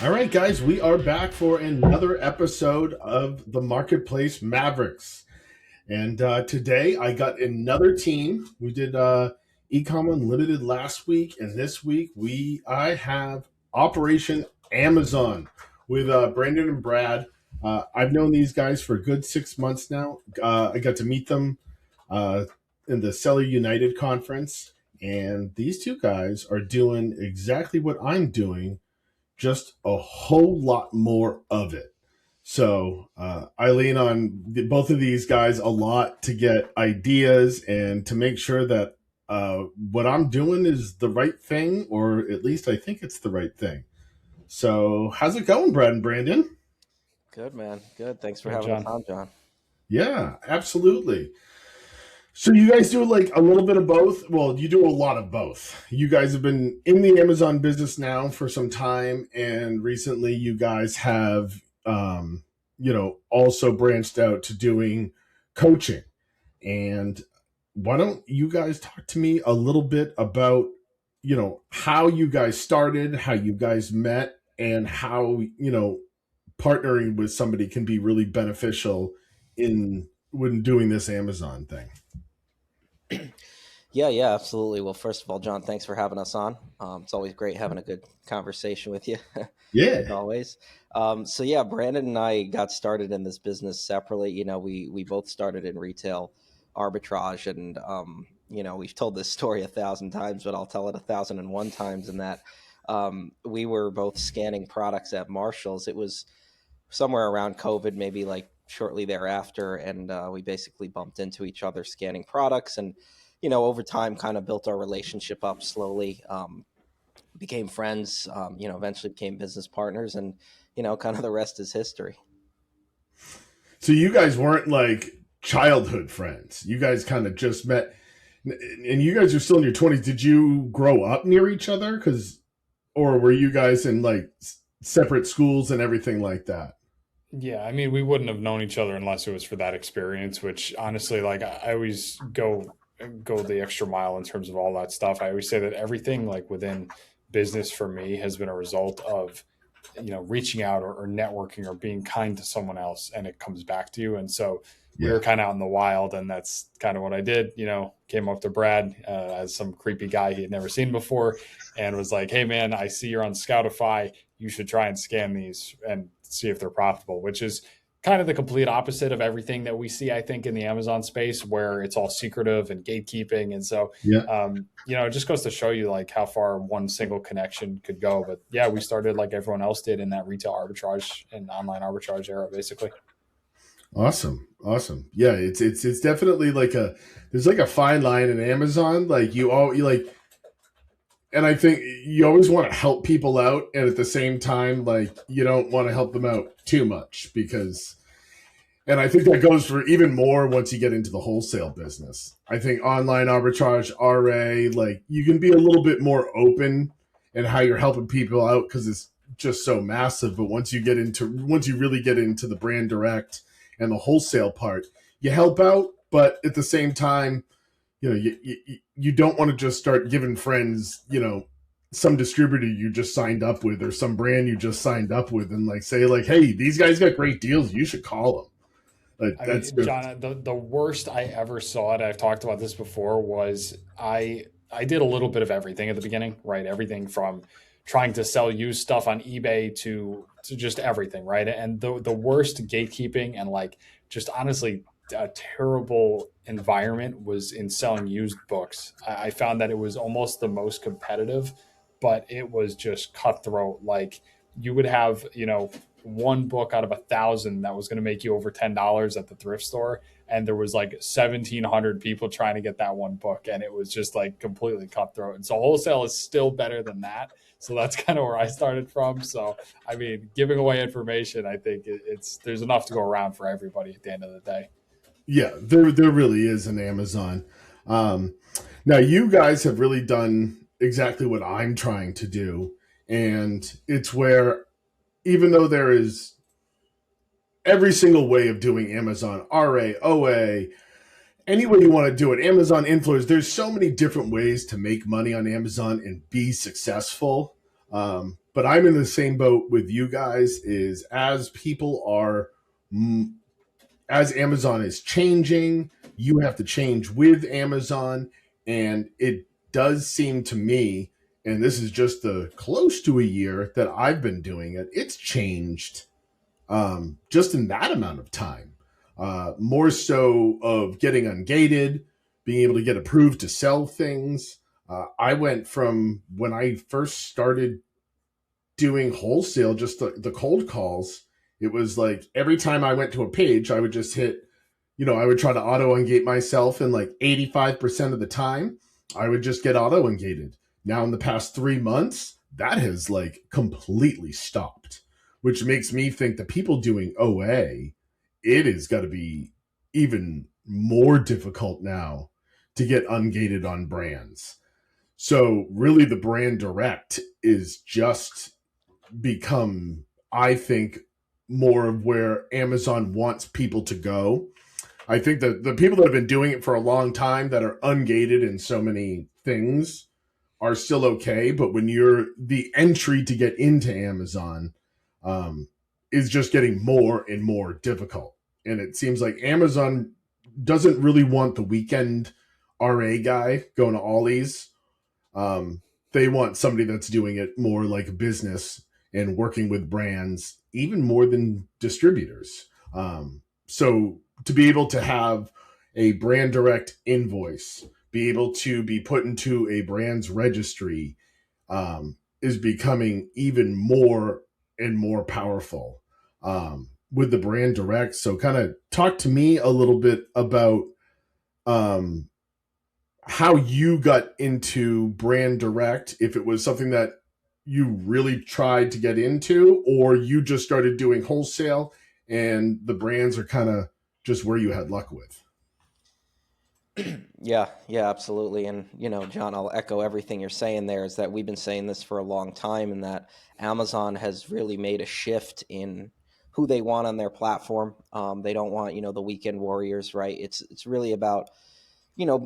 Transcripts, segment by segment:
All right, guys, we are back for another episode of the Marketplace Mavericks. And today I got another team. We did Ecom Unlimited last week, and this week I have Operation Amazon with Brandon and Brad. I've known these guys for a good 6 months now. I got to meet them uh, in the Seller United conference, and these two guys are doing exactly what I'm doing, just a whole lot more of it. So I lean on both of these guys a lot to get ideas and to make sure that what I'm doing is the right thing, or at least I think it's the right thing. So how's it going, Brad and Brandon? Good, man. Good. Thanks for Hey, having us John. on, John. Yeah, absolutely. So you guys do like a little bit of both. Well, you do a lot of both. You guys have been in the Amazon business now for some time, and recently you guys have, also branched out to doing coaching. And why don't you guys talk to me a little bit about, how you guys started, how you guys met, and how, partnering with somebody can be really beneficial in when doing this Amazon thing. Yeah, absolutely. Well, first of all, John, thanks for having us on. It's always great having a good conversation with you, as Yeah. always. So Brandon and I got started in this business separately. We both started in retail arbitrage, and we've told this story 1,000 times, but I'll tell it 1,001 times. In that, we were both scanning products at Marshalls. It was somewhere around COVID, maybe like shortly thereafter, and we basically bumped into each other scanning products, and over time, kind of built our relationship up slowly. Became friends. Eventually became business partners, and kind of the rest is history. So you guys weren't like childhood friends. You guys kind of just met, and you guys are still in your 20s. Did you grow up near each other? Or were you guys in like separate schools and everything like that? Yeah, I mean, we wouldn't have known each other unless it was for that experience, which honestly, like I always go the extra mile in terms of all that stuff. I always say that everything like within business for me has been a result of reaching out or networking or being kind to someone else, and it comes back to you. And so we Yeah. were kind of out in the wild, and that's kind of what I did. Came up to Brad as some creepy guy he had never seen before, and was like, "Hey, man, I see you're on Scoutify. You should try and scan these and see if they're profitable," which is kind of the complete opposite of everything that we see, I think, in the Amazon space, where it's all secretive and gatekeeping. And so, Yeah. it just goes to show you like how far one single connection could go. But yeah, we started like everyone else did in that retail arbitrage and online arbitrage era, basically. Awesome. Awesome. Yeah, it's definitely like there's like a fine line in Amazon. Like you like, and I think you always want to help people out, and at the same time, like you don't want to help them out too much because, and I think that goes for even more once you get into the wholesale business. I think online arbitrage, RA, like you can be a little bit more open in how you're helping people out because it's just so massive. But once you really get into the brand direct and the wholesale part, you help out, but at the same time, you don't want to just start giving friends, some distributor you just signed up with or some brand you just signed up with and like say like, hey, these guys got great deals. You should call them. Like I that's mean, just, John, the worst I ever saw it, I've talked about this before, was I did a little bit of everything at the beginning, right? Everything from trying to sell used stuff on eBay to just everything, right? And the worst gatekeeping and like just honestly a terrible environment was in selling used books. I found that it was almost the most competitive, but it was just cutthroat. Like you would have, one book out of 1,000 that was going to make you over $10 at the thrift store, and there was like 1,700 people trying to get that one book, and it was just like completely cutthroat. And so wholesale is still better than that. So that's kind of where I started from. So I mean, giving away information, I think it's there's enough to go around for everybody at the end of the day. yeah, there really is an Amazon. Um, Now you guys have really done exactly what I'm trying to do, and it's where even though there is every single way of doing Amazon, RA, OA, any way you want to do it, Amazon influencers, there's so many different ways to make money on Amazon and be successful. But I'm in the same boat with you guys. Is as people are, as Amazon is changing, you have to change with Amazon, and it does seem to me, and this is just the close to a year that I've been doing it, it's changed just in that amount of time. More so of getting ungated, being able to get approved to sell things. I went from when I first started doing wholesale, just the cold calls, it was like every time I went to a page, I would just hit, I would try to auto ungate myself, and like 85% of the time, I would just get auto ungated. Now, in the past 3 months, that has like completely stopped, which makes me think the people doing OA, it has got to be even more difficult now to get ungated on brands. So, really, the brand direct is just become, I think, more of where Amazon wants people to go. I think that the people that have been doing it for a long time that are ungated in so many things are still okay. But when you're the entry to get into Amazon um, is just getting more and more difficult. And it seems like Amazon doesn't really want the weekend RA guy going to Ollie's. um, they want somebody that's doing it more like a business and working with brands, even more than distributors. So to be able to have a brand direct invoice, be able to be put into a brand's registry, is becoming even more and more powerful with the brand direct. So, kind of talk to me a little bit about um, how you got into brand direct, if it was something that you really tried to get into, or you just started doing wholesale and the brands are kind of just where you had luck with. Yeah, yeah, absolutely. And, John, I'll echo everything you're saying there is that we've been saying this for a long time, and that Amazon has really made a shift in who they want on their platform. They don't want, the weekend warriors, right? It's really about,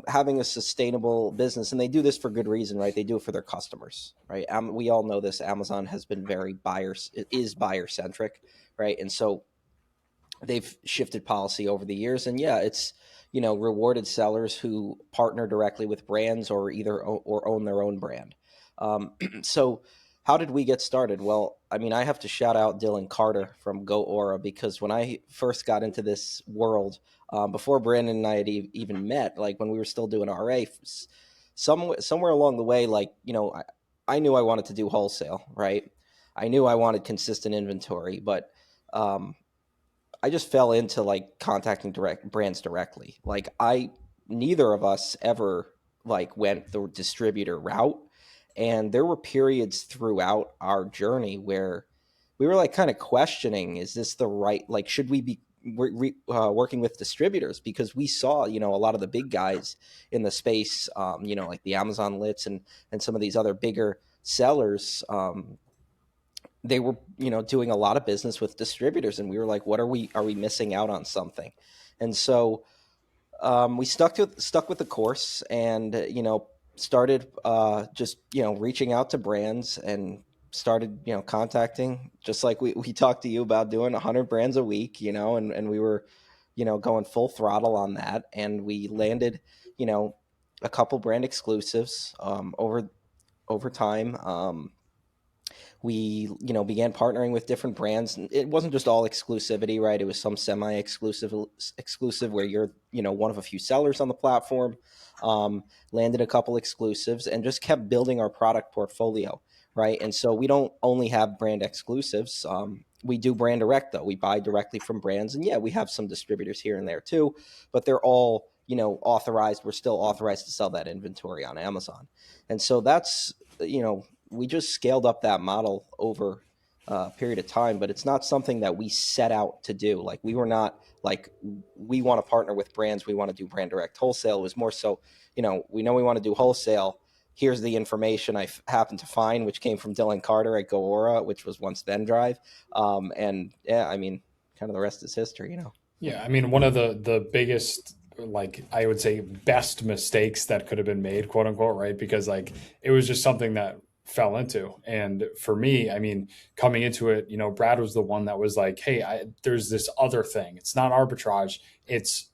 having a sustainable business, and they do this for good reason, right? They do it for their customers, right? We all know this. Amazon has been very buyer centric, right? And so they've shifted policy over the years, and yeah, it's rewarded sellers who partner directly with brands or or own their own brand. So how did we get started? Well, I mean, I have to shout out Dylan Carter from Go Aura, because when I first got into this world, before Brandon and I had even met, like when we were still doing RA, somewhere along the way, like, I knew I wanted to do wholesale, right? I knew I wanted consistent inventory, but um, I just fell into like contacting direct brands directly. Like, neither of us ever like went the distributor route, and there were periods throughout our journey where we were like kind of questioning, is this the right, like, should we be working with distributors? Because we saw, a lot of the big guys in the space, like the Amazon Lits and some of these other bigger sellers, they were doing a lot of business with distributors, and we were like, what are we missing out on something? And so we stuck with the course, and started just reaching out to brands, and started contacting, just like we talked to you about, doing 100 brands a week, and we were going full throttle on that, and we landed you know a couple brand exclusives over time. We began partnering with different brands, and it wasn't just all exclusivity, right? It was some exclusive where you're one of a few sellers on the platform. Landed a couple exclusives and just kept building our product portfolio, right? And so we don't only have brand exclusives. We do brand direct, though. We buy directly from brands, and yeah, we have some distributors here and there too, but they're all authorized. We're still authorized to sell that inventory on Amazon. And so that's we just scaled up that model over a period of time, but it's not something that we set out to do. Like, we were not like, we want to partner with brands, we want to do brand direct wholesale. It was more so, we know we want to do wholesale. Here's the information I happened to find, which came from Dylan Carter at Go Aura, which was once Vendrive. And yeah, I mean, kind of the rest is history. Yeah, I mean, one of the biggest, like, I would say, best mistakes that could have been made, quote unquote, right? Because like it was just something that fell into. And for me, I mean, coming into it, Brad was the one that was like, "Hey, there's this other thing. It's not arbitrage. It's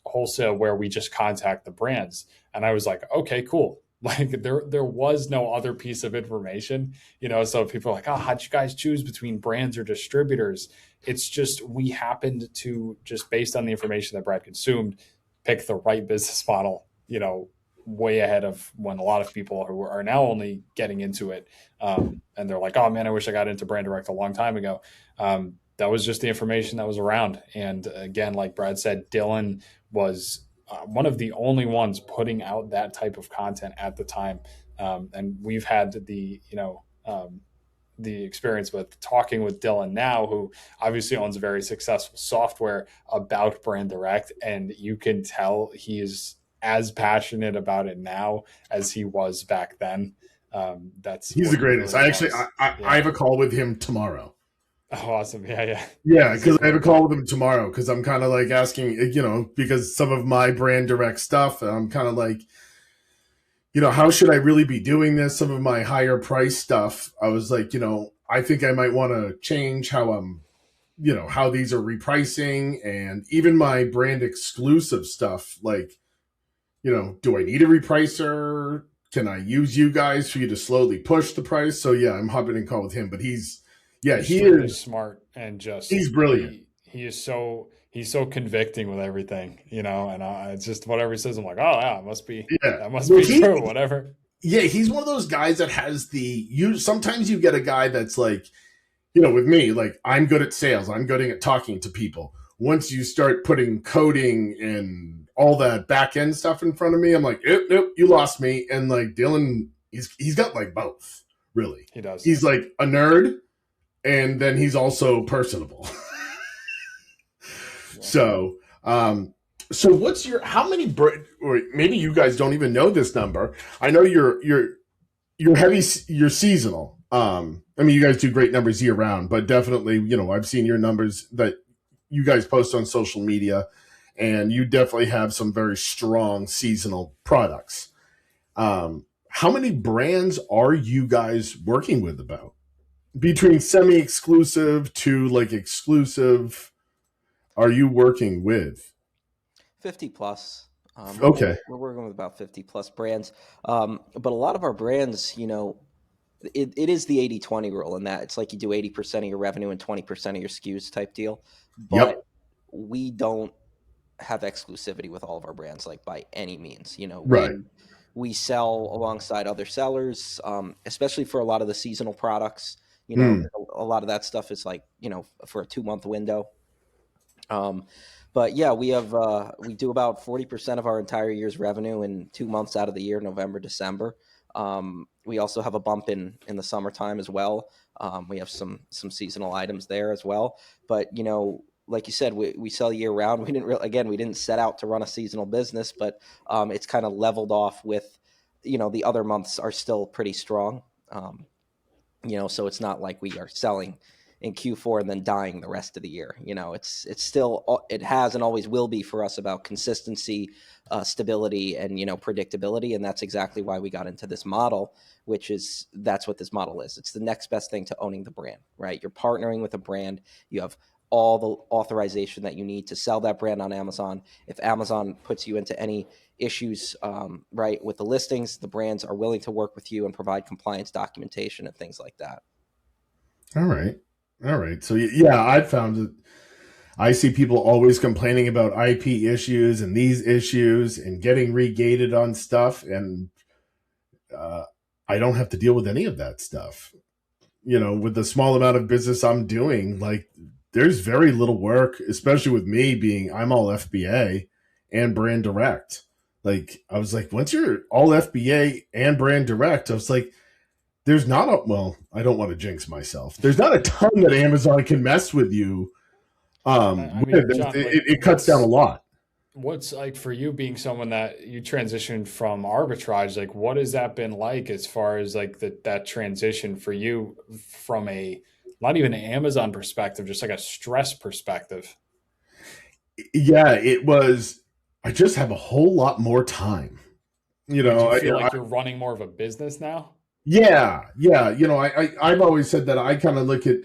wholesale where we just contact the brands." And I was like, "Okay, cool." Like there was no other piece of information, So people are like, "Oh, how'd you guys choose between brands or distributors?" It's just we happened to, just based on the information that Brad consumed, pick the right business model, way ahead of when a lot of people who are now only getting into it, and they're like, "Oh man, I wish I got into brand direct a long time ago." That was just the information that was around. And again, like Brad said, Dylan was one of the only ones putting out that type of content at the time. And we've had the experience with talking with Dylan now, who obviously owns a very successful software about brand direct. And you can tell he is as passionate about it now as he was back then. That's He's what the he greatest. really I actually, was. I Yeah. have a call with him tomorrow. Oh, awesome. Yeah. Yeah. Yeah, He's a because I have a great call guy. with him tomorrow because I'm kind of like asking, because some of my brand direct stuff, I'm kind of like, how should I really be doing this? Some of my higher price stuff, I was like, I think I might want to change how I'm, how these are repricing, and even my brand exclusive stuff. Like, do I need a repricer? Can I use you guys for you to slowly push the price? So yeah, I'm hopping in call with him, but He's he extremely is, smart, and just he's brilliant. he is so convicting with everything, and it's just whatever he says, I'm like, "Oh yeah, Yeah. that must Well, be true," whatever. yeah, he's one of those guys that has sometimes you get a guy that's like, with me, like I'm good at sales, I'm good at talking to people. Once you start putting coding and all that back end stuff in front of me, I'm like, nope, you lost me. And like Dylan, he's got like both, really. He does. He's like a nerd, and then he's also personable. Yeah. So what's how many, or maybe you guys don't even know this number. I know you're seasonal. I mean, you guys do great numbers year round, but definitely, I've seen your numbers that you guys post on social media, and you definitely have some very strong seasonal products. How many brands are you guys working with, about between semi-exclusive to like exclusive? Are you working with? 50 plus. Okay. We're working with about 50 plus brands. But a lot of our brands, it is the 80-20 rule in that it's like you do 80% of your revenue and 20% of your SKUs type deal. But Yep. we don't have exclusivity with all of our brands, like by any means. Right. We sell alongside other sellers, especially for a lot of the seasonal products. Hmm. A lot of that stuff is like, for a 2-month window. But yeah, we do about 40% of our entire year's revenue in 2 months out of the year, November, December. We also have a bump in the summertime as well. We have some seasonal items there as well. But like you said, we sell year round. We didn't set out to run a seasonal business, but it's kind of leveled off with, the other months are still pretty strong. So it's not like we are selling in Q4 and then dying the rest of the year. It's still, it has and always will be for us about consistency, stability, and predictability, and that's exactly why we got into this model. That's what this model is. It's the next best thing to owning the brand, right? You're partnering with a brand. You have all the authorization that you need to sell that brand on Amazon. If Amazon puts you into any issues, right, with the listings, the brands are willing to work with you and provide compliance documentation and things like that. All right. All right. So yeah, I found that I see people always complaining about IP issues and these issues and getting regated on stuff, and uh, I don't have to deal with any of that stuff. With the small amount of business I'm doing, like there's very little work, especially with me being I'm all FBA and brand direct. Like I was like, once you're all FBA and brand direct, I was like, there's not I don't want to jinx myself. There's not a ton that Amazon can mess with you. I With. mean, John, like, It cuts down a lot. what's like for you, being someone that you transitioned from arbitrage, like what has that been like, as far as like that transition for you from a, not even an Amazon perspective, just like a stress perspective? Yeah, it was. I just have a whole lot more time. Like, do you I, feel like you're running more of a business now? Yeah. I've always said that I kind of look at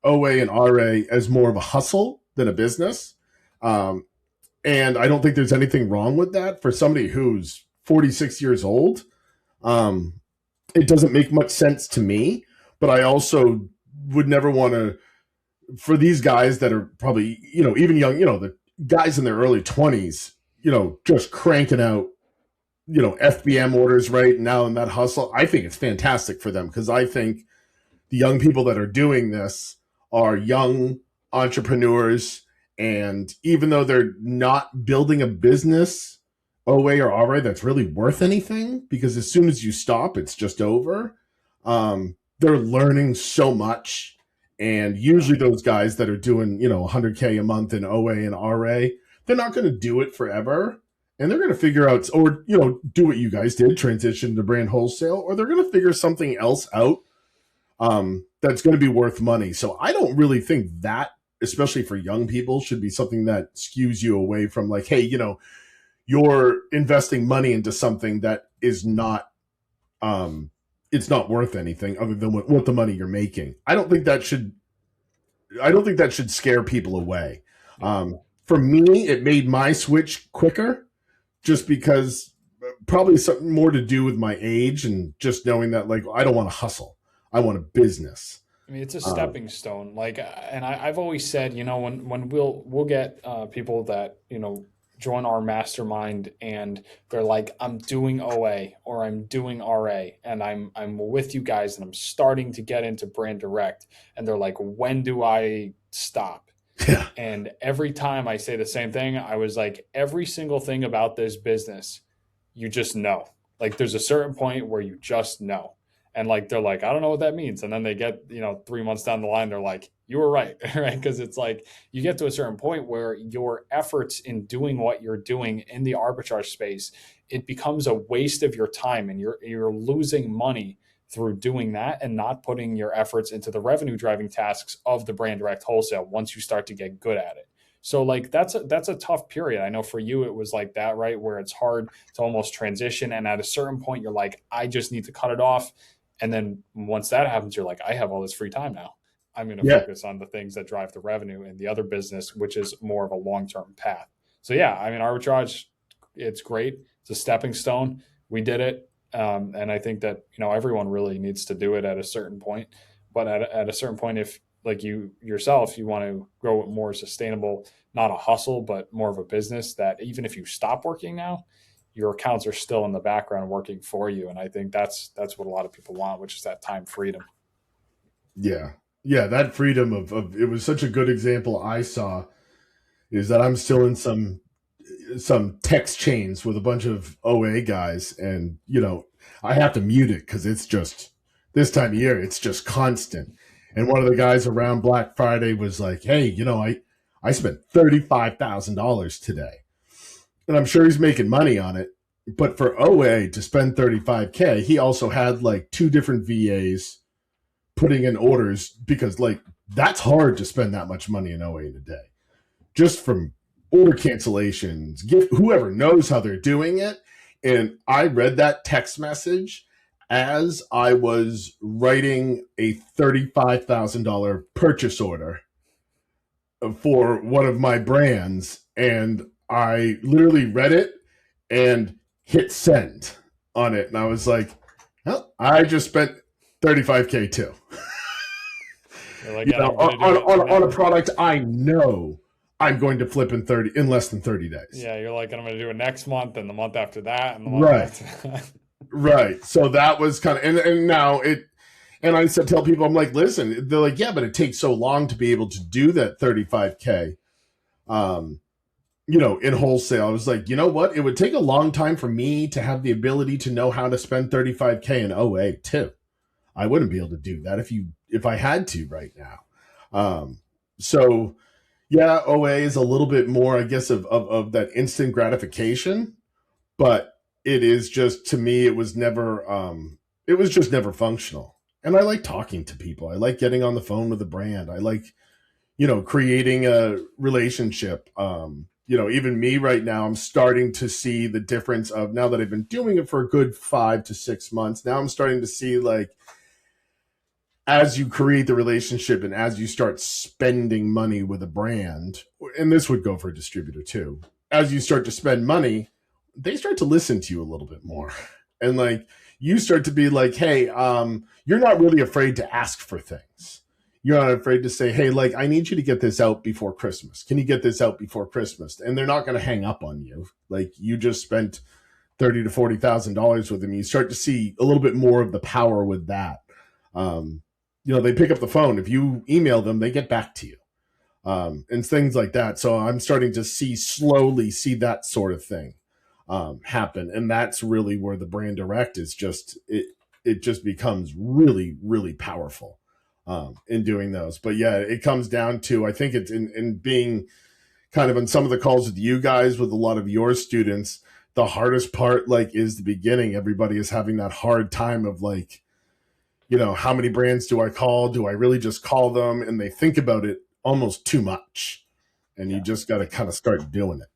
OA and RA as more of a hustle than a business. Um, and I don't think there's anything wrong with that for somebody who's 46 years old. Um, it doesn't make much sense to me, but I also would never want to, for these guys that are probably, even young, the guys in their early 20s, just cranking out, FBM orders right now in that hustle. I think it's fantastic for them because I think the young people that are doing this are young entrepreneurs. And even though they're not building a business OA or RA that's really worth anything, because as soon as you stop, it's just over, they're learning so much. And usually those guys that are doing, 100K a month in OA and RA, they're not going to do it forever. And they're going to figure out, or, do what you guys did, transition to brand wholesale, or they're going to figure something else out that's going to be worth money. So I don't really think that, especially for young people, should be something that skews you away from like, hey, you're investing money into something that is not, it's not worth anything other than what the money you're making. I don't think that should scare people away. For me, it made my switch quicker just because probably something more to do with my age and just knowing that like I don't want to hustle. I want a business. I mean, it's a stepping stone. Like, and I've always said, when we'll get people that join our mastermind and they're like, I'm doing OA or I'm doing RA and I'm with you guys and I'm starting to get into brand direct, and they're like, when do I stop? Yeah. And every time I say the same thing, I was like, every single thing about this business, you just know. Like, there's a certain point where you just know. And like, they're like, I don't know what that means. And then they get, 3 months down the line, they're like, you were right. Right. Because it's like, you get to a certain point where your efforts in doing what you're doing in the arbitrage space, it becomes a waste of your time, and you're losing money through doing that and not putting your efforts into the revenue driving tasks of the brand direct wholesale once you start to get good at it. So like, that's a tough period. I know for you it was like that, right? Where it's hard to almost transition, and at a certain point you're like, I just need to cut it off. And then once that happens, you're like, I have all this free time now. I'm going to Yeah. focus on the things that drive the revenue in the other business, which is more of a long-term path. So yeah, I mean, arbitrage, it's great. It's a stepping stone. We did it. And I think that, everyone really needs to do it at a certain point. But at a certain point, if like you yourself, you want to grow it more sustainable, not a hustle, but more of a business that even if you stop working now, your accounts are still in the background working for you. And I think that's what a lot of people want, which is that time freedom. Yeah. Yeah. That freedom of it was such a good example I saw is that I'm still in some text chains with a bunch of OA guys, and I have to mute it because it's just this time of year, it's just constant. And one of the guys around Black Friday was like, hey, I spent $35,000 today. And I'm sure he's making money on it. But for OA to spend 35K, he also had like two different VAs putting in orders because like that's hard to spend that much money in OA in a day. Just from order cancellations, whoever knows how they're doing it. And I read that text message as I was writing a $35,000 purchase order for one of my brands. And I literally read it and hit send on it. And I was like, well, I just spent 35K too. Like, on a product I know I'm going to flip in less than 30 days. Yeah, you're like, I'm going to do it next month and the month after that and the month right. after that. Right. So that was kind of, and now and I said, tell people, I'm like, listen, they're like, yeah, but it takes so long to be able to do that 35K, in wholesale. I was like, you know what? It would take a long time for me to have the ability to know how to spend 35K in OA too. I wouldn't be able to do that if I had to right now. So yeah, OA is a little bit more, I guess, of that instant gratification, but it is just, to me, it was just never functional. And I like talking to people. I like getting on the phone with a brand. I like, creating a relationship. even me right now, I'm starting to see the difference of, now that I've been doing it for a good 5 to 6 months, now I'm starting to see, like, as you create the relationship and as you start spending money with a brand, and this would go for a distributor too, as you start to spend money, they start to listen to you a little bit more. And like, you start to be like, hey, you're not really afraid to ask for things. You're not afraid to say, hey, like, I need you to get this out before Christmas. Can you get this out before Christmas? And they're not going to hang up on you. Like, you just spent $30,000 to $40,000 with them. You start to see a little bit more of the power with that. They pick up the phone. If you email them, they get back to you, and things like that. So I'm starting to slowly see that sort of thing happen, and that's really where the brand direct is just it just becomes really, really powerful in doing those. But yeah, it comes down to, I think it's in being kind of on some of the calls with you guys, with a lot of your students, the hardest part, like, is the beginning. Everybody is having that hard time of like, how many brands do I call? Do I really just call them? And they think about it almost too much. And you just got to kind of start doing it.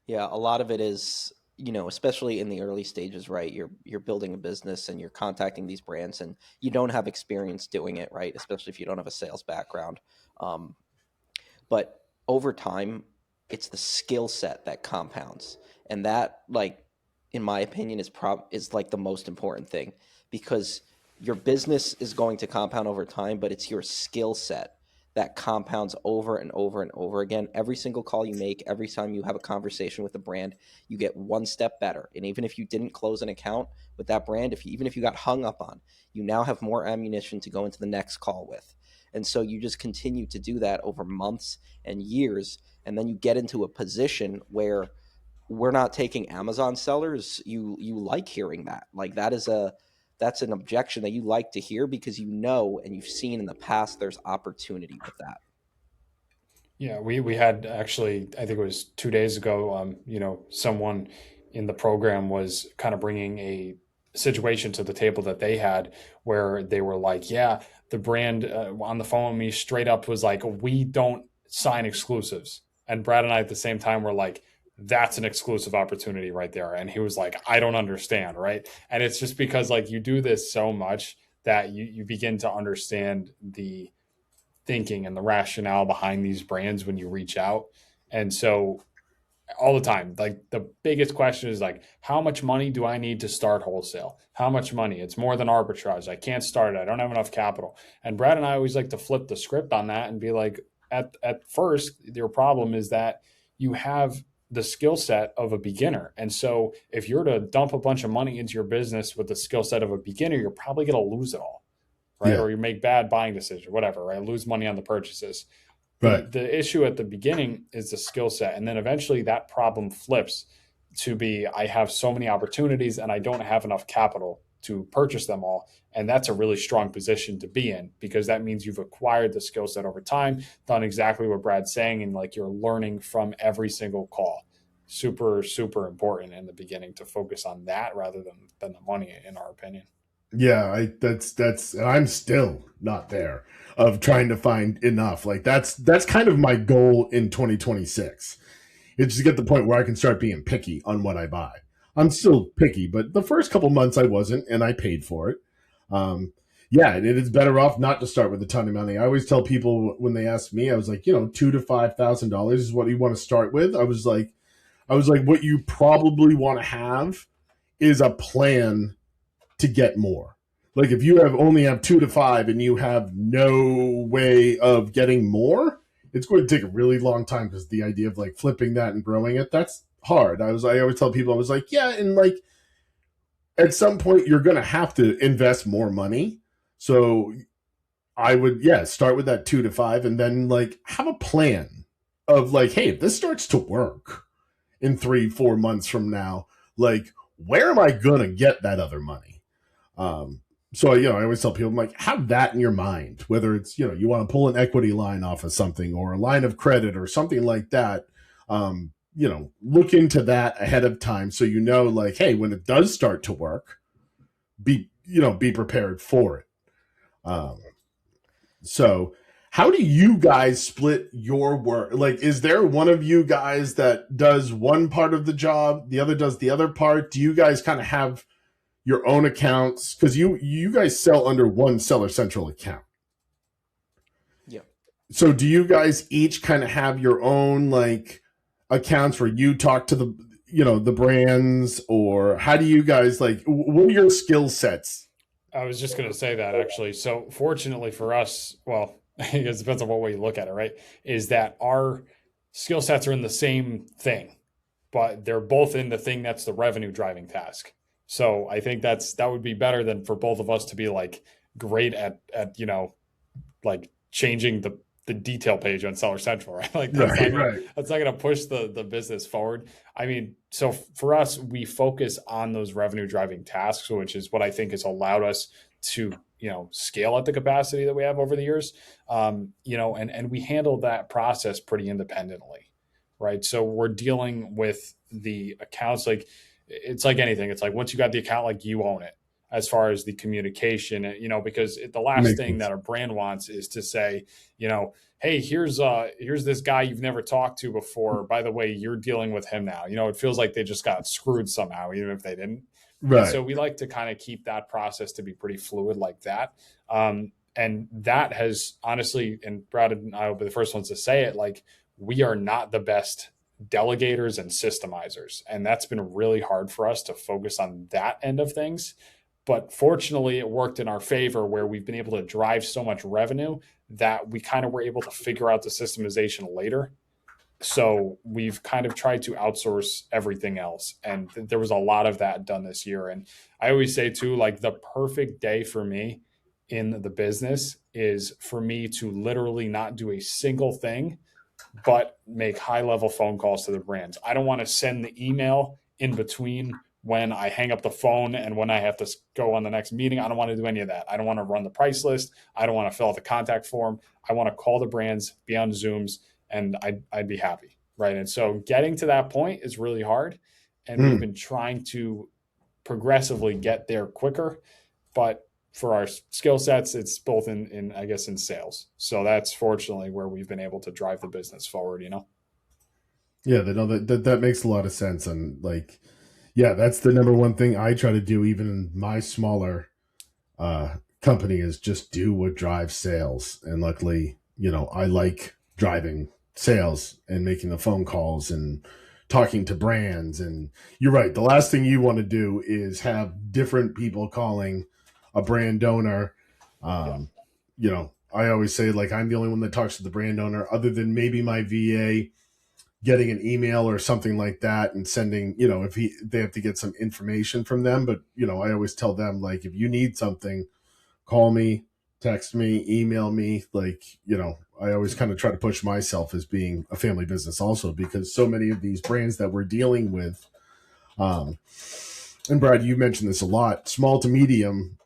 Yeah, a lot of it is, especially in the early stages, right? You're building a business and you're contacting these brands and you don't have experience doing it, right? Especially if you don't have a sales background. But over time, it's the skill set that compounds. And that, like, in my opinion, is like the most important thing, because your business is going to compound over time, but it's your skill set that compounds over and over and over again. Every single call you make, every time you have a conversation with a brand, you get one step better. And even if you didn't close an account with that brand, even if you got hung up on, you now have more ammunition to go into the next call with. And so you just continue to do that over months and years. And then you get into a position where we're not taking Amazon sellers. You like hearing that. Like, that's an objection that you like to hear, because and you've seen in the past there's opportunity with that. Yeah, we had actually, I think it was 2 days ago, someone in the program was kind of bringing a situation to the table that they had, where they were like, yeah, the brand on the phone with me straight up was like, we don't sign exclusives. And Brad and I at the same time were like, that's an exclusive opportunity right there. And he was like, I don't understand, right? And it's just because, like, you do this so much that you begin to understand the thinking and the rationale behind these brands when you reach out. And so all the time, like, the biggest question is like, how much money do I need to start wholesale? How much money? It's more than arbitrage. I can't start it. I don't have enough capital. And Brad and I always like to flip the script on that and be like, at first, your problem is that you have the skill set of a beginner. And so if you're to dump a bunch of money into your business with the skill set of a beginner, you're probably going to lose it all, right? Yeah. Or you make bad buying decisions, whatever, right? Lose money on the purchases. Right. The issue at the beginning is the skill set. And then eventually that problem flips to be, I have so many opportunities and I don't have enough capital to purchase them all. And that's a really strong position to be in, because that means you've acquired the skill set over time, done exactly what Brad's saying, and like, you're learning from every single call. Super, super important in the beginning to focus on that rather than the money, in our opinion. Yeah, that's I'm still not there of trying to find enough. Like, that's kind of my goal in 2026. It's to get the point where I can start being picky on what I buy. I'm still picky, but the first couple months I wasn't, and I paid for it. And it is better off not to start with a ton of money. I always tell people when they ask me, I was like, $2,000 to $5,000 is what you want to start with. I was like, what you probably want to have is a plan to get more. Like, if you only have 2 to 5 and you have no way of getting more, it's going to take a really long time, because the idea of like flipping that and growing it, that's hard. I always tell people, I was like, yeah, and like, at some point you're going to have to invest more money. So I would, start with that 2 to 5 and then like have a plan of like, hey, if this starts to work in 3-4 months from now, like, where am I going to get that other money? So, I always tell people, I'm like, have that in your mind, whether it's, you want to pull an equity line off of something or a line of credit or something like that. Look into that ahead of time. So, like, hey, when it does start to work, be prepared for it. So How do you guys split your work? Like, is there one of you guys that does one part of the job, the other does the other part? Do you guys kind of have your own accounts? Because you guys sell under one Seller Central account. Yeah. So do you guys each kind of have your own like accounts where you talk to the brands, or how do you guys like, what are your skill sets? I was just going to say that actually. So fortunately for us, well, it depends on what way you look at it, right? Is that our skill sets are in the same thing, but they're both in the thing that's the revenue driving task. So I think that would be better than for both of us to be like great at like changing the detail page on Seller Central, right? Like that's not gonna push the business forward. I mean, so for us, we focus on those revenue driving tasks, which is what I think has allowed us to scale at the capacity that we have over the years. And we handle that process pretty independently, right? So we're dealing with the accounts like it's like anything. It's like once you got the account, like you own it as far as the communication, because the last thing that a brand wants is to say, hey, here's this guy you've never talked to before. By the way, you're dealing with him now. It feels like they just got screwed somehow, even if they didn't. Right. And so we like to kind of keep that process to be pretty fluid like that. And that has honestly, and Brad and I will be the first ones to say it, like we are not the best delegators and systemizers. And that's been really hard for us to focus on that end of things. But fortunately, it worked in our favor where we've been able to drive so much revenue that we kind of were able to figure out the systemization later. So we've kind of tried to outsource everything else. And there was a lot of that done this year. And I always say too, like the perfect day for me in the business is for me to literally not do a single thing, but make high level phone calls to the brands. I don't want to send the email in between when I hang up the phone and when I have to go on the next meeting. I don't want to do any of that. I don't want to run the price list. I don't want to fill out the contact form. I want to call the brands, be on Zooms, and I'd be happy, right? And so getting to that point is really hard. And we've been trying to progressively get there quicker. But for our skill sets, it's both in I guess, in sales. So that's fortunately where we've been able to drive the business forward, Yeah, that makes a lot of sense. And like, yeah, that's the number one thing I try to do, even in my smaller company, is just do what drives sales. And luckily, I like driving sales and making the phone calls and talking to brands. And you're right. The last thing you want to do is have different people calling a brand owner. I always say, like, I'm the only one that talks to the brand owner other than maybe my VA getting an email or something like that and sending, if they have to get some information from them. But, I always tell them, like, if you need something, call me, text me, email me. Like, I always kind of try to push myself as being a family business also, because so many of these brands that we're dealing with, and Brad, you mentioned this a lot, small to medium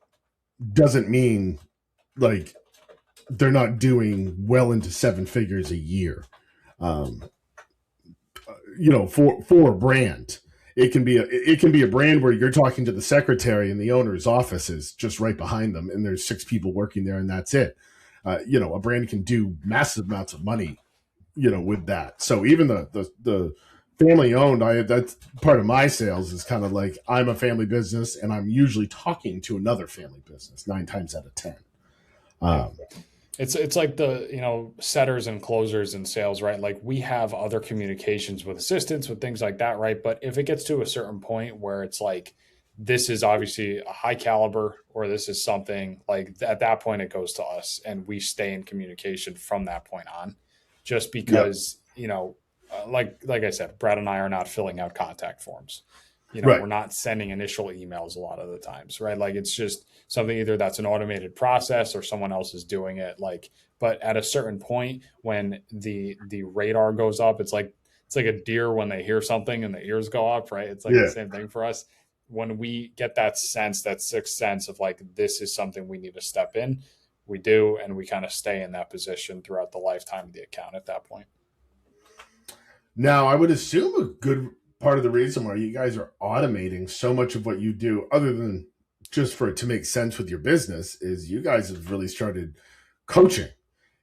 doesn't mean like they're not doing well into seven figures a year. For a brand, it can be a brand where you're talking to the secretary and the owner's office is just right behind them, and there's 6 people working there, and that's it. A brand can do massive amounts of money, with that. So even the family owned, that's part of my sales is kind of like I'm a family business, and I'm usually talking to another family business 9 times out of 10. It's like the, setters and closers in sales, right? Like we have other communications with assistants, with things like that, right? But if it gets to a certain point where it's like, this is obviously a high caliber, or this is something like at that point, it goes to us and we stay in communication from that point on, just because, like I said, Brad and I are not filling out contact forms. Right. We're not sending initial emails a lot of the times, right? Like it's just something either that's an automated process or someone else is doing it. Like, but at a certain point when the radar goes up, it's like a deer when they hear something and the ears go up, right? It's like the same thing for us. When we get that sense, that sixth sense of like, this is something we need to step in, we do. And we kind of stay in that position throughout the lifetime of the account at that point. Now, I would assume a good part of the reason why you guys are automating so much of what you do, other than just for it to make sense with your business, is you guys have really started coaching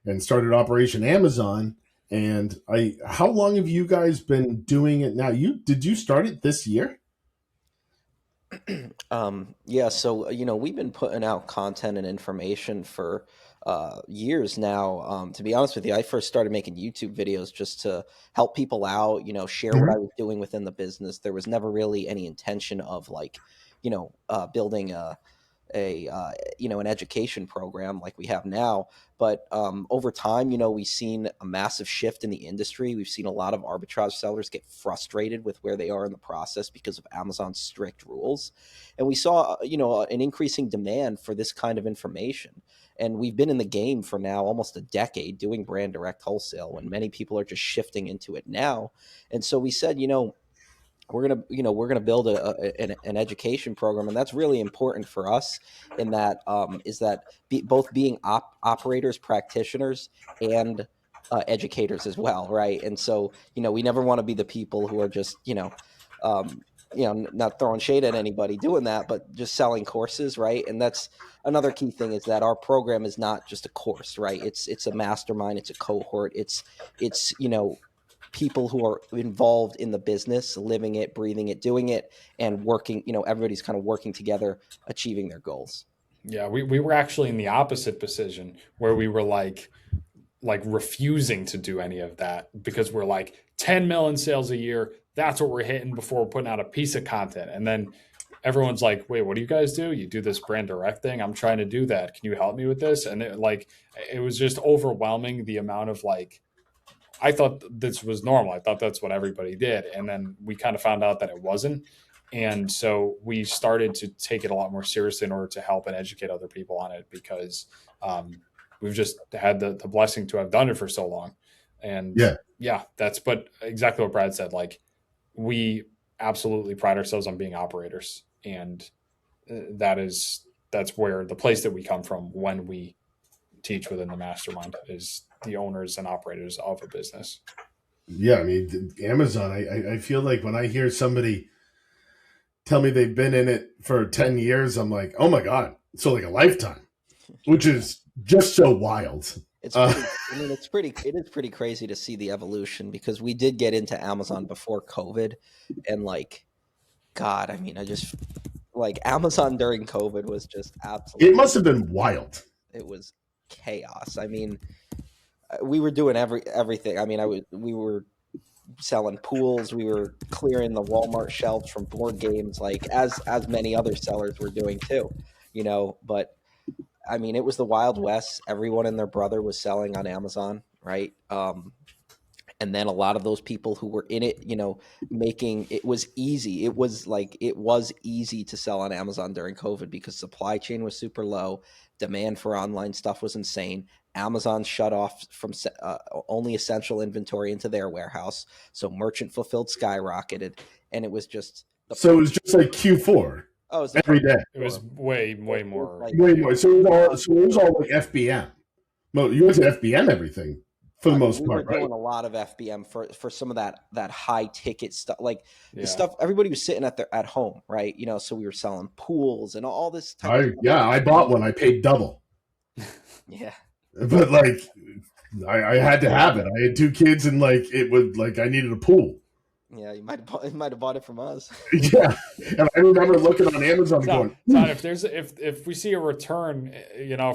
and started Operation Amazon. And how long have you guys been doing it now? Did you start it this year? Yeah, so we've been putting out content and information for years now. To be honest with you, I first started making YouTube videos just to help people out, share what I was doing within the business. There was never really any intention of like, building an education program like we have now. But over time, we've seen a massive shift in the industry. We've seen a lot of arbitrage sellers get frustrated with where they are in the process because of Amazon's strict rules, and we saw an increasing demand for this kind of information. And we've been in the game for now almost a decade doing brand direct wholesale, when many people are just shifting into it now. And so we said, we're gonna build an education program, and that's really important for us. In that is that both being operators, practitioners, and educators as well, right? And so we never want to be the people who are just not throwing shade at anybody doing that, but just selling courses, right? And that's another key thing, is that our program is not just a course, right? It's a mastermind, it's a cohort, it's people who are involved in the business, living it, breathing it, doing it, and working, everybody's kind of working together, achieving their goals. Yeah, we were actually in the opposite position, where we were like refusing to do any of that, because we're like 10 million sales a year. That's what we're hitting before we're putting out a piece of content. And then everyone's like, wait, what do you guys do? You do this brand direct thing? I'm trying to do that. Can you help me with this? And it was just overwhelming, the amount of I thought this was normal. I thought that's what everybody did. And then we kind of found out that it wasn't. And so we started to take it a lot more seriously in order to help and educate other people on it, because we've just had the blessing to have done it for so long. And but exactly what Brad said, we absolutely pride ourselves on being operators. And that's where the place that we come from when we teach within the mastermind is the owners and operators of a business. Yeah, I mean, Amazon, I feel like when I hear somebody tell me they've been in it for 10 years, I'm like, oh my God, so like a lifetime, which is just so wild. It is pretty crazy to see the evolution, because we did get into Amazon before COVID, and God, I mean, I just Amazon during COVID was just absolutely. It must have been wild. It was chaos. I mean, we were doing everything. I mean, we were selling pools. We were clearing the Walmart shelves from board games, as many other sellers were doing too, But I mean, it was the Wild West. Everyone and their brother was selling on Amazon, right? And then a lot of those people who were in it, making it was easy. It was easy to sell on Amazon during COVID, because supply chain was super low. Demand for online stuff was insane. Amazon shut off from only essential inventory into their warehouse. So merchant fulfilled skyrocketed. And it was just. So it was just like Q4. Oh, it was every day. It was way more. Way more. So it was all like FBM. Well, you went to FBM everything. For the most part, we were doing a lot of FBM for some of that high ticket stuff, the stuff everybody was sitting at home, right? So we were selling pools and all this type of stuff. I bought one. I paid double. Yeah, but I had to have it. I had 2 kids, and it was I needed a pool. Yeah, you might have bought it from us. Yeah, and I remember looking on Amazon going, if we see a return,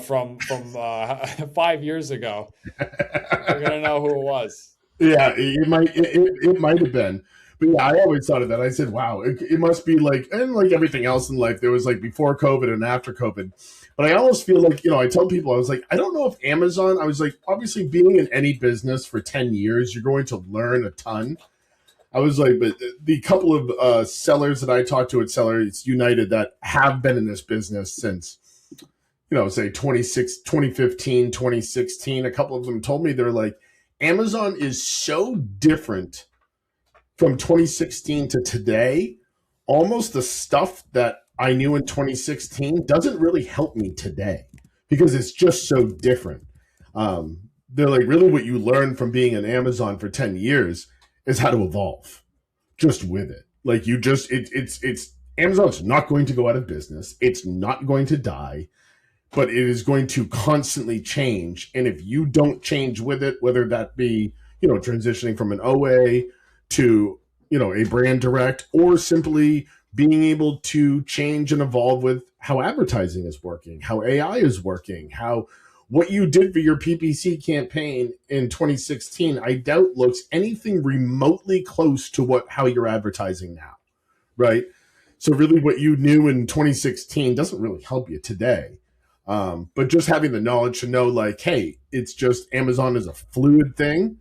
from 5 years ago, we're gonna know who it was. Yeah, it might have been, but yeah, I always thought of that. I said, wow, it must be and like everything else in life, there was before COVID and after COVID. But I almost feel I tell people, I was I don't know if Amazon. I was obviously being in any business for 10 years, you're going to learn a ton. I was but the couple of sellers that I talked to at Sellers United that have been in this business since, say 2015, 2016, a couple of them told me they're Amazon is so different from 2016 to today. Almost the stuff that I knew in 2016 doesn't really help me today, because it's just so different. They're really what you learn from being in Amazon for 10 years is how to evolve just with it. It's Amazon's not going to go out of business. It's not going to die. but it is going to constantly change. And if you don't change with it, whether that be, transitioning from an OA to, a brand direct, or simply being able to change and evolve with how advertising is working, how AI is working, how what you did for your PPC campaign in 2016, I doubt looks anything remotely close to how you're advertising now, right? So really what you knew in 2016 doesn't really help you today. But just having the knowledge to know, like, hey, it's just Amazon is a fluid thing.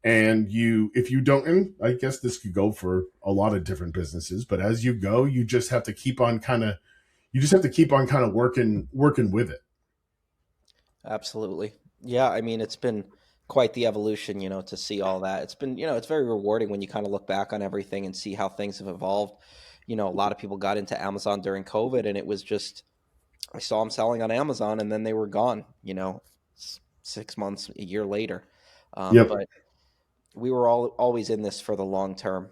And if you don't, and I guess this could go for a lot of different businesses, but as you go, you just have to keep on working with it. Absolutely. Yeah, I mean, it's been quite the evolution, to see all that. It's been, it's very rewarding when you kind of look back on everything and see how things have evolved. A lot of people got into Amazon during COVID, and it was just, I saw them selling on Amazon and then they were gone, 6 months, a year later. Yep. But we were always in this for the long term.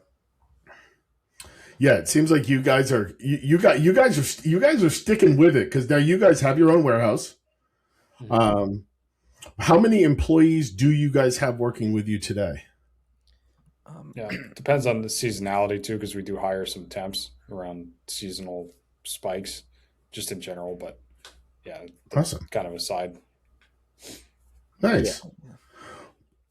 Yeah, it seems like you guys are you guys are sticking with it, because now you guys have your own warehouse. Mm-hmm. How many employees do you guys have working with you today? Yeah, depends on the seasonality too, because we do hire some temps around seasonal spikes, just in general. But yeah, awesome. Kind of a side. Nice. Yeah.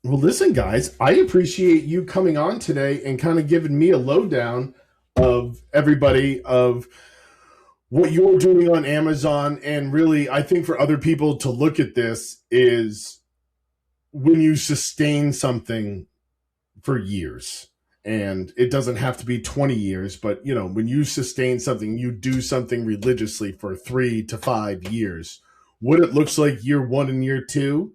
Well, listen, guys, I appreciate you coming on today and kind of giving me a lowdown of everybody, of what you're doing on Amazon. And really, I think for other people to look at this is when you sustain something for years, and it doesn't have to be 20 years, but when you sustain something, you do something religiously for 3 to 5 years, what it looks like year 1 and year 2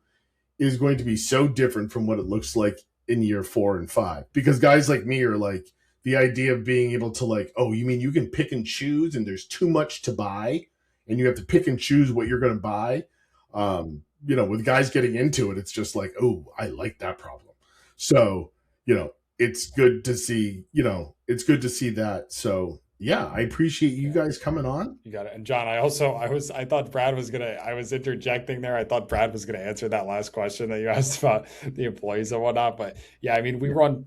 is going to be so different from what it looks like in year 4 and 5. Because guys like me are like, the idea of being able to, like, oh, you mean you can pick and choose and there's too much to buy and you have to pick and choose what you're going to buy. With guys getting into it, it's just like, oh, I like that problem. So, it's good to see, that. So yeah, I appreciate you guys coming on. You got it. And John, I thought Brad was I was interjecting there. I thought Brad was gonna answer that last question that you asked about the employees and whatnot. But yeah, I mean, we run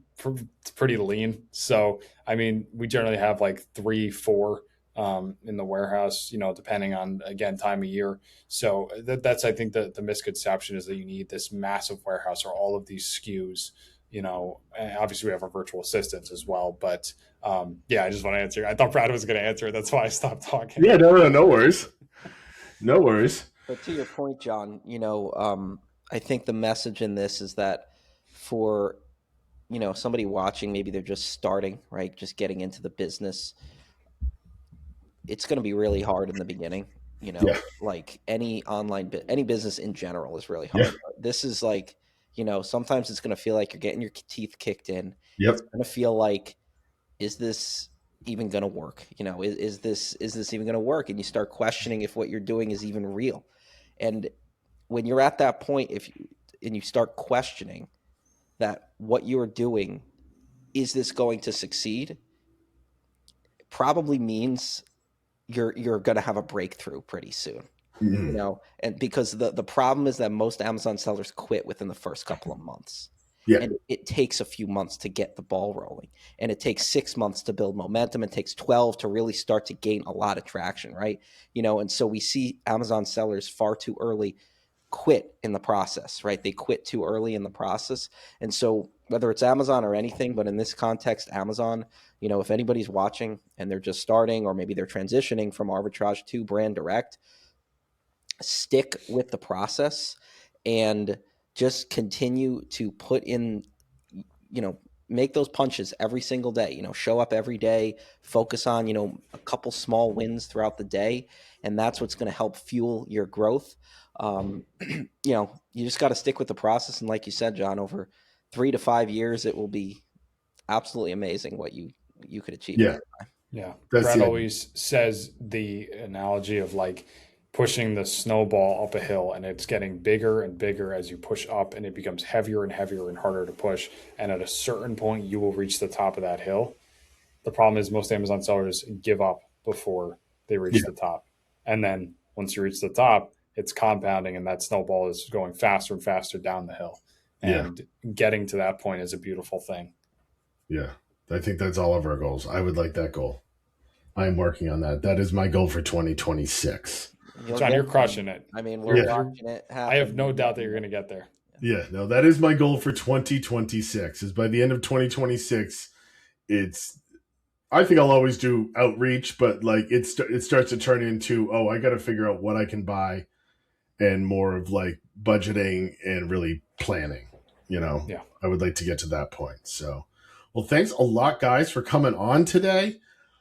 pretty lean. So I mean, we generally have like 3, 4 in the warehouse, depending on, again, time of year. So that's, I think, the misconception is that you need this massive warehouse or all of these SKUs. And obviously we have our virtual assistants as well, but yeah, I just want to answer. I thought Brad was going to answer it. That's why I stopped talking. Yeah, no worries. No worries. But to your point, John, I think the message in this is that for, somebody watching, maybe they're just starting, right? Just getting into the business. It's going to be really hard in the beginning, like any any business in general is really hard. Yeah. This is like, sometimes it's going to feel like you're getting your teeth kicked in. Yep. It's going to feel like, is this even going to work? Is this even going to work? And you start questioning if what you're doing is even real. And when you're at that point, and you start questioning that what you're doing, is this going to succeed? It probably means you're going to have a breakthrough pretty soon. Mm-hmm. And because the problem is that most Amazon sellers quit within the first couple of months. Yeah. And it takes a few months to get the ball rolling, and it takes 6 months to build momentum. It takes 12 to really start to gain a lot of traction, right? And so we see Amazon sellers far too early quit in the process, right? They quit too early in the process. And so whether it's Amazon or anything, but in this context, Amazon, if anybody's watching and they're just starting, or maybe they're transitioning from arbitrage to brand direct, stick with the process and just continue to put in, make those punches every single day, show up every day, focus on, a couple small wins throughout the day. And that's what's going to help fuel your growth. You just got to stick with the process. And like you said, John, over 3 to 5 years, it will be absolutely amazing what you could achieve. Yeah. Yeah. Brad always says the analogy of like pushing the snowball up a hill, and it's getting bigger and bigger as you push up, and it becomes heavier and heavier and harder to push. And at a certain point, you will reach the top of that hill. The problem is most Amazon sellers give up before they reach the top. And then once you reach the top, it's compounding, and that snowball is going faster and faster down the hill. And getting to that point is a beautiful thing. Yeah. I think that's all of our goals. I would like that goal. I'm working on that. That is my goal for 2026. John, you're crushing it. I mean, we're watching it happen. I have no doubt that you're going to get there. Yeah, no, that is my goal for 2026. Is by the end of 2026, I think I'll always do outreach, but like it starts to turn into, I got to figure out what I can buy, and more of like budgeting and really planning. Yeah. I would like to get to that point. So, well, thanks a lot, guys, for coming on today.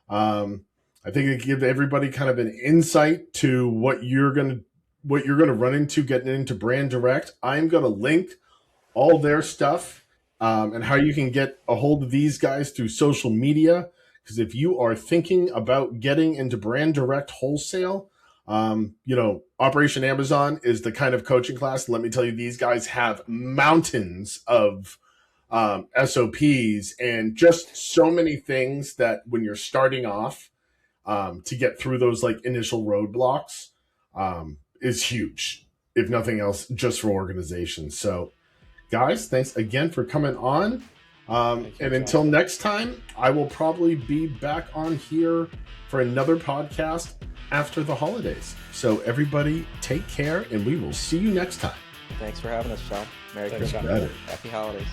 I think it gives everybody kind of an insight to what you're gonna run into getting into Brand Direct. I'm gonna link all their stuff and how you can get a hold of these guys through social media. Because if you are thinking about getting into Brand Direct Wholesale, Operation Amazon is the kind of coaching class. Let me tell you, these guys have mountains of SOPs and just so many things that when you're starting off, to get through those like initial roadblocks is huge, if nothing else, just for organizations. So guys, thanks again for coming on. And until next time, I will probably be back on here for another podcast after the holidays. So everybody take care, and we will see you next time. Thanks for having us, Sean. Merry Thanks, Christmas. Sean. Happy holidays.